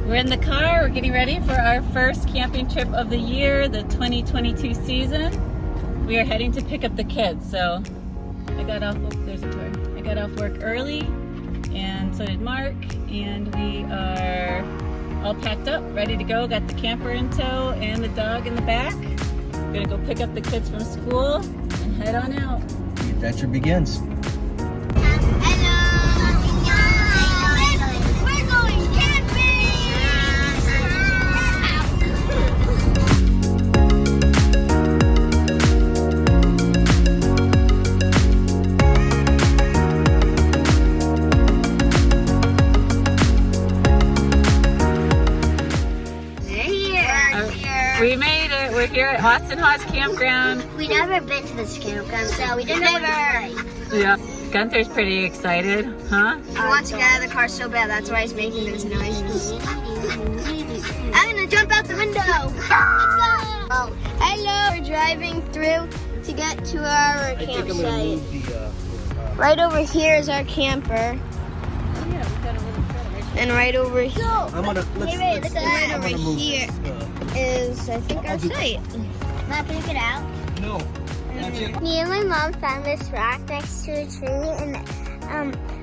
We're in the car, we're getting ready for our first camping trip of the year, the 2022 season. We are heading to pick up the kids, so I got off, oh, there's a tour. I got off work early, and so did Mark, and we are all packed up, ready to go. Got the camper in tow and the dog in the back. We're gonna go pick up the kids from school and head on out. The adventure begins. We made it. We're here at Austin Hawes Campground. We never been to this campground, so we didn't know what it was like. Yeah. Gunther's pretty excited, huh? He wants to get out of the car so bad, that's why he's making those noises. I'm gonna jump out the window. Let's go. Oh, hello. We're driving through to get to our campsite. Right over here is our camper. And right over here, right over here is, I think, our site. Not pick it out? No. Me and my mom found this rock next to a tree, and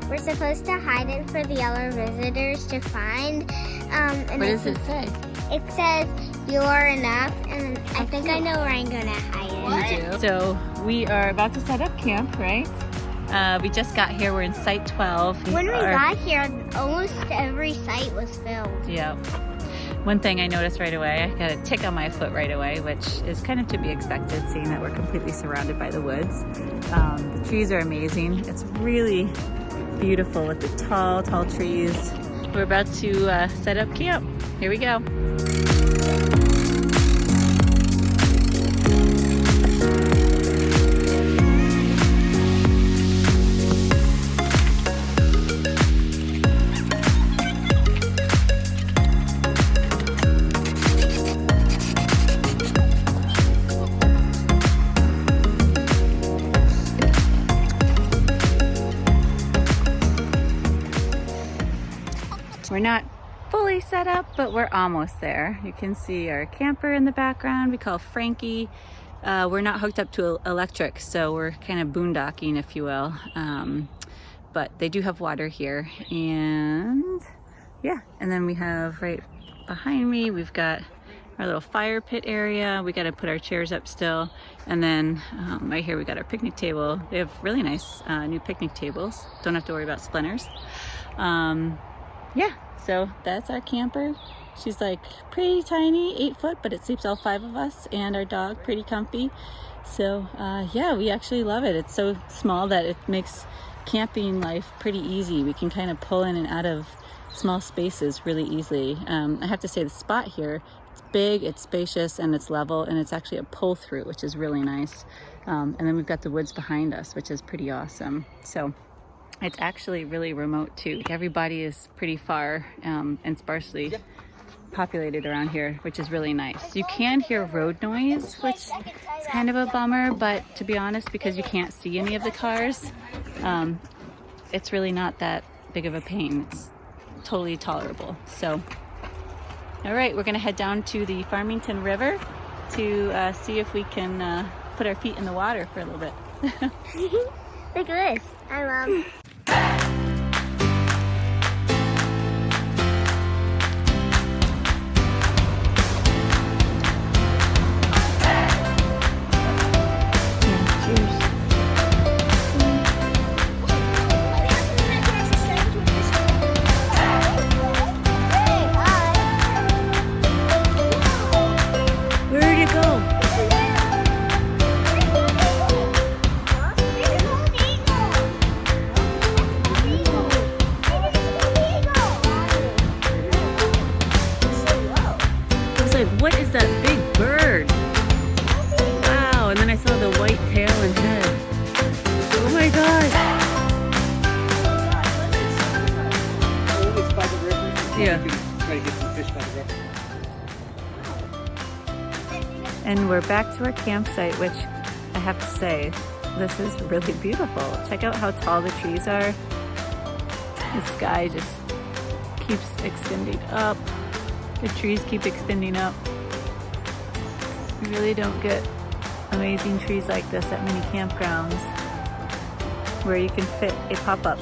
we're supposed to hide it for the other visitors to find. And What does it say? It says, "You're enough," and I think I know where I'm gonna hide it. So we are about to set up camp, right? We just got here. We're in site 12. When we got here, almost every site was filled. Yeah. One thing I noticed right away, I got a tick on my foot right away, which is kind of to be expected, seeing that we're completely surrounded by the woods. The trees are amazing. It's really beautiful with the tall, tall trees. We're about to set up camp. Here we go. We're not fully set up, but we're almost there. You can see our camper in the background. We call Frankie. We're not hooked up to electric, so we're kind of boondocking, if you will. But they do have water here, and yeah. And then we have right behind me, we've got our little fire pit area. We got to put our chairs up still, and then right here we got our picnic table. They have really nice new picnic tables. Don't have to worry about splinters. Yeah, so that's our camper. She's like pretty tiny, 8 foot, but it sleeps all 5 of us, and our dog, pretty comfy. So yeah, we actually love it. It's so small that it makes camping life pretty easy. We can kind of pull in and out of small spaces really easily. I have to say the spot here, it's big, it's spacious, and it's level, and it's actually a pull through, which is really nice. And then we've got the woods behind us, which is pretty awesome. So it's actually really remote too. Everybody is pretty far and sparsely populated around here, which is really nice. You can hear road noise, which is kind of a bummer, but to be honest, because you can't see any of the cars, it's really not that big of a pain. It's totally tolerable. So, all right, we're gonna head down to the Farmington River to see if we can put our feet in the water for a little bit. Look at this. I love. What is that big bird? Wow, and then I saw the white tail and head. Oh my gosh. It's by the river. Yeah. Try to get some fish by the river. And we're back to our campsite, which I have to say, this is really beautiful. Check out how tall the trees are. The sky just keeps extending up. The trees keep extending up. You really don't get amazing trees like this at many campgrounds where you can fit a pop-up.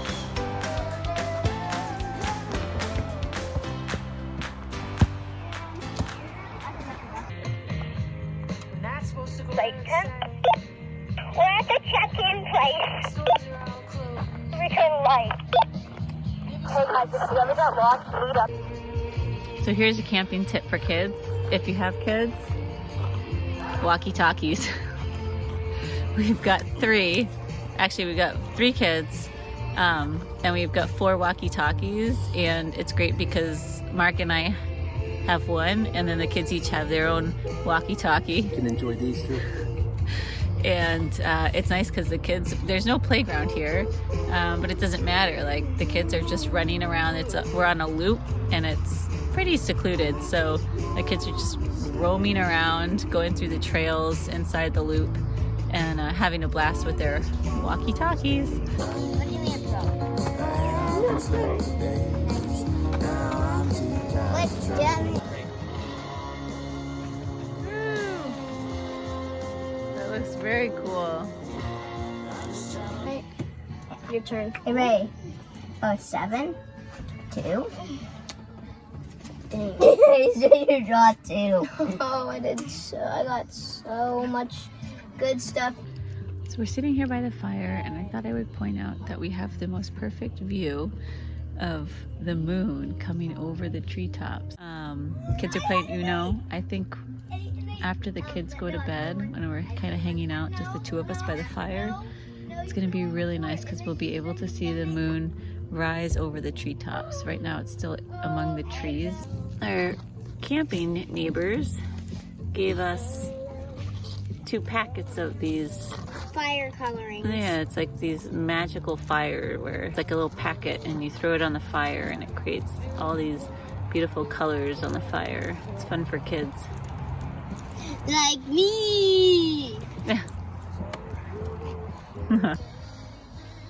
We're at the check-in place. Return light. Hey guys, if you ever got lost, meet up. So here's a camping tip for kids. If you have kids, walkie-talkies. We've got three. Actually, we've got 3 kids. And we've got 4 walkie-talkies. And it's great because Mark and I have one, and then the kids each have their own walkie-talkie. You can enjoy these too. And it's nice because the kids, there's no playground here, but it doesn't matter. Like, the kids are just running around. We're on a loop, and it's pretty secluded. So the kids are just roaming around, going through the trails inside the loop, and having a blast with their walkie-talkies. Let's get That looks very cool. your turn. Hey, Ray. 7, 2. Dang. You draw 2. Oh, I got so much good stuff. So we're sitting here by the fire, and I thought I would point out that we have the most perfect view of the moon coming over the treetops. Kids are playing Uno. I think after the kids go to bed, when we're kind of hanging out, just the 2 of us by the fire, it's going to be really nice because we'll be able to see the moon rise over the treetops. Right now it's still among the trees. Our camping neighbors gave us 2 packets of these. Fire coloring. Yeah, it's like these magical fire where it's like a little packet and you throw it on the fire and it creates all these beautiful colors on the fire. It's fun for kids. Like me. Yeah.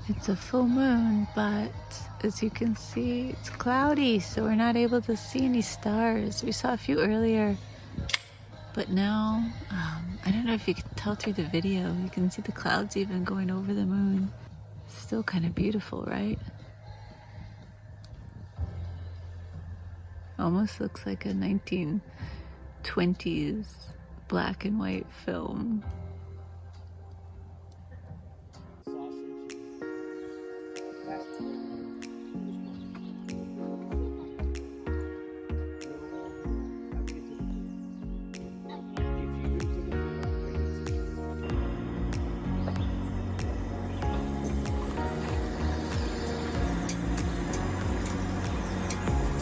It's a full moon, but as you can see, it's cloudy, so we're not able to see any stars. We saw a few earlier, but now, I don't know if you can tell through the video, you can see the clouds even going over the moon. Still kind of beautiful, right? Almost looks like a 1920s black and white film.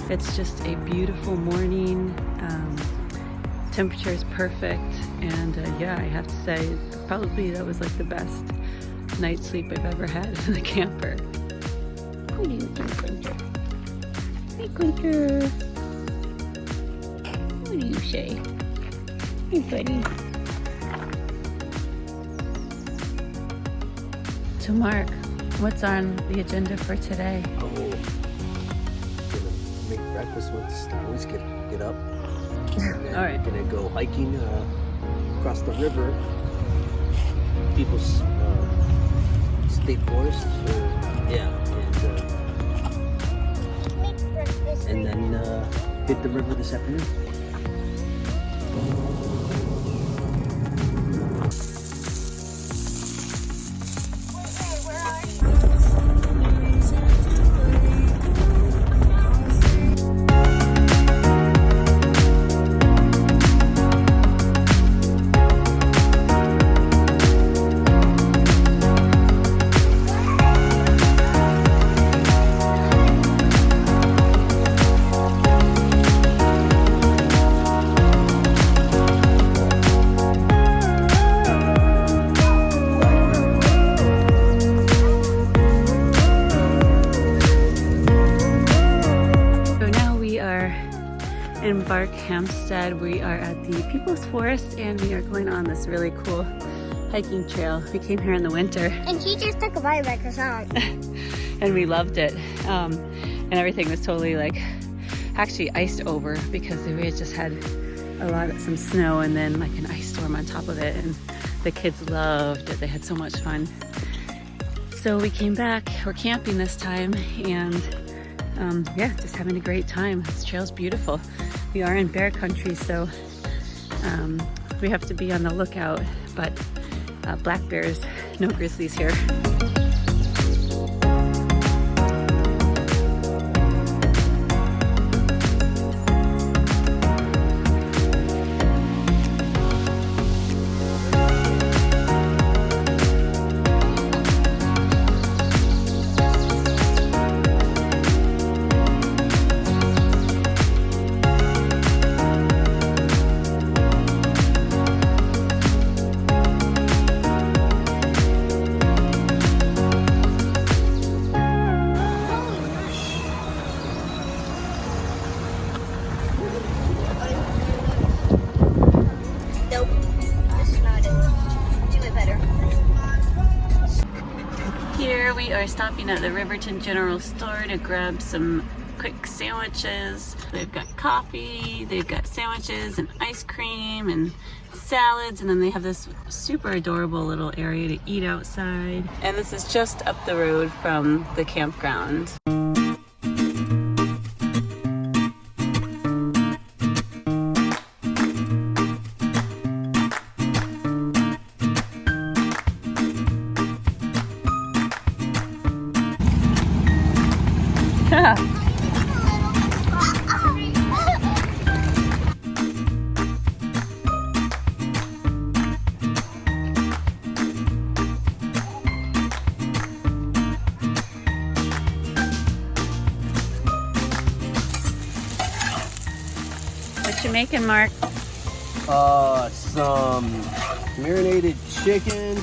It's just a beautiful morning. Temperature is perfect, and yeah, I have to say, probably that was like the best night's sleep I've ever had in the camper. What do you think, Quinter? Hey, Quinter. What do you say? Hey, buddy. So, Mark, what's on the agenda for today? Oh, gonna make breakfast once the boys get up. And then All right. we're gonna go hiking across the river, people's state forest. And then hit the river this afternoon. In Barkhamsted, we are at the People's Forest, and we are going on this really cool hiking trail. We came here in the winter. And she just took a bite by croissant. And we loved it. And everything was totally like actually iced over because we had just had some snow and then like an ice storm on top of it, and the kids loved it. They had so much fun. So we came back, we're camping this time, and yeah, just having a great time. This trail's beautiful. We are in bear country, so we have to be on the lookout, but black bears, no grizzlies here. We are stopping at the Riverton General Store to grab some quick sandwiches. They've got coffee, they've got sandwiches and ice cream and salads, and then they have this super adorable little area to eat outside. And this is just up the road from the campground. What you making, Mark? Some marinated chicken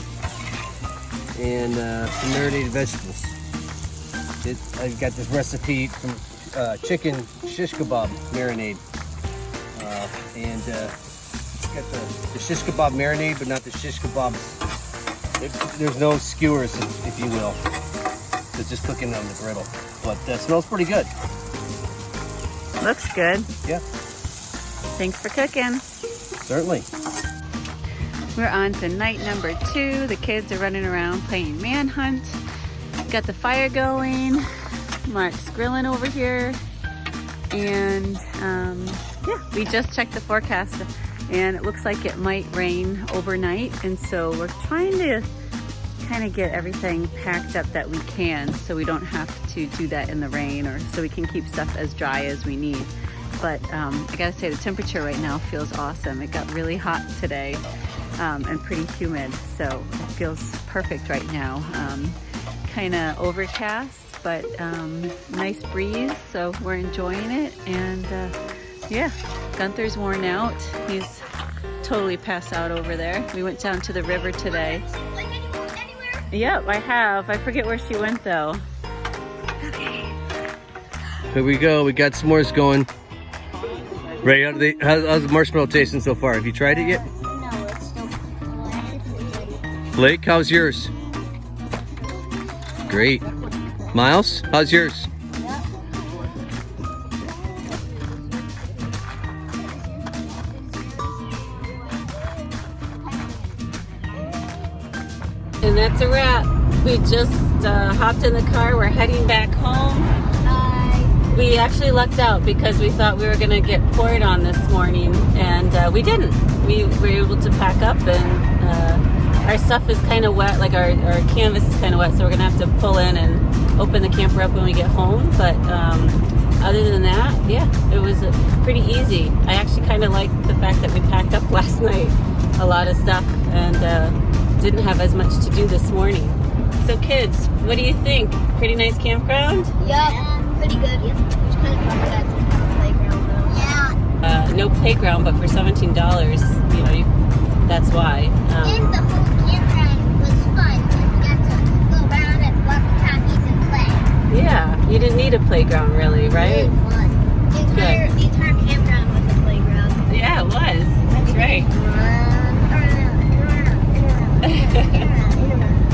and some marinated vegetables. I've got this recipe from chicken shish kebab marinade, and got the shish kebab marinade, but not the shish kebabs. There's no skewers, if you will. It's just cooking on the griddle, but that smells pretty good. Looks good. Yeah. Thanks for cooking. Certainly. We're on to night number 2. The kids are running around playing manhunt. Got the fire going. Mark's grilling over here. And yeah, we just checked the forecast and it looks like it might rain overnight. And so we're trying to kind of get everything packed up that we can so we don't have to do that in the rain, or so we can keep stuff as dry as we need. But I gotta say, the temperature right now feels awesome. It got really hot today and pretty humid, so it feels perfect right now. Kind of overcast, but nice breeze, so we're enjoying it. And yeah, Gunther's worn out. He's totally passed out over there. We went down to the river today. Yep, I have. I forget where she went though. Here we go. We got s'mores going. Ray, how's the marshmallow tasting so far? Have you tried it yet? No, it's still Blake, how's yours? Great. Miles, how's yours? And that's a wrap. We just hopped in the car. We're heading back home. We actually lucked out because we thought we were going to get poured on this morning, and we didn't. We were able to pack up, and our stuff is kind of wet, like our canvas is kind of wet, so we're going to have to pull in and open the camper up when we get home. But other than that, yeah, it was pretty easy. I actually kind of liked the fact that we packed up last night a lot of stuff and didn't have as much to do this morning. So kids, what do you think? Pretty nice campground? Yeah, pretty good. Yep. Which kind of bummer that's no playground though. Yeah. No playground, but for $17, you know, that's why. And the whole campground was fun. We got to go around and walkie-talkies and play. Yeah, you didn't need a playground really, right? Really fun. The entire campground was a playground. Yeah, it was. That's right.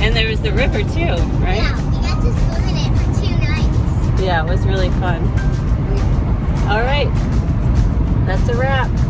And there was the river too, right? Yeah, we got to swim in it for 2 nights. Yeah, it was really fun. All right. wrap.